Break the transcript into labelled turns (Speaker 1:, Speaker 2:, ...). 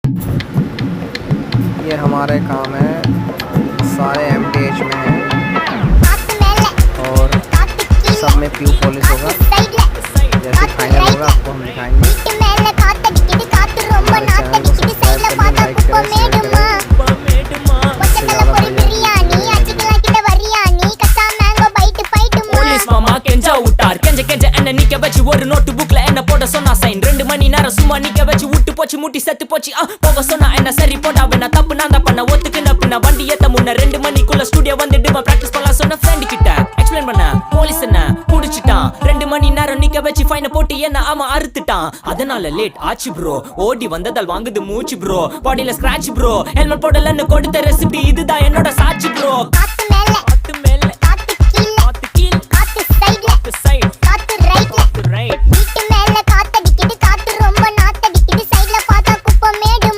Speaker 1: ये हमारे काम है, सारे MTH में हैं और सब में प्यू पॉलिश होगा। जैसे फाइनल होगा आपको हम दिखाएंगे। हमारे चैनल को सब्सक्राइब कर दें, लाइक करें, शेयर करें। इससे ज़्यादा
Speaker 2: மாமா கெஞ்சா விட்டார் கெஞ்ச கெஞ்ச என்ன நிக்க வச்சு ஒரு நோட்டு புக்ல என்ன போட சொன்னா சைன் 2 மணி நேரம் சும்மா நிக்க வச்சு விட்டு போச்சு முட்டி செத்து போச்சு போக சொன்னா என்ன சரி போடா வேணா தப்பு நான் தான் பண்ண ஒத்துக்குன பின்ன வண்டி ஏத்த முன்ன 2 மணிக்குள்ள ஸ்டுடியோ வந்துட்டு பிராக்டிஸ் பண்ணலாம் சொன்ன ஃப்ரெண்ட் கிட்ட எக்ஸ்பிளைன் பண்ண போலீஸ் என்ன புடிச்சிட்டான் 2 மணி நேரம் நிக்க வச்சு ஃபைனை போட்டு என்ன அவன் அறுத்துட்டான் அதனால லேட் ஆச்சு ப்ரோ ஓடி வந்ததால் வாங்குது மூச்சு ப்ரோ பாடியில ஸ்கிராட்ச் ப்ரோ ஹெல்மெட் போடலன்னு கொடுத்த ரெசிபி இதுதான் என்னோட சாட்சி ப்ரோ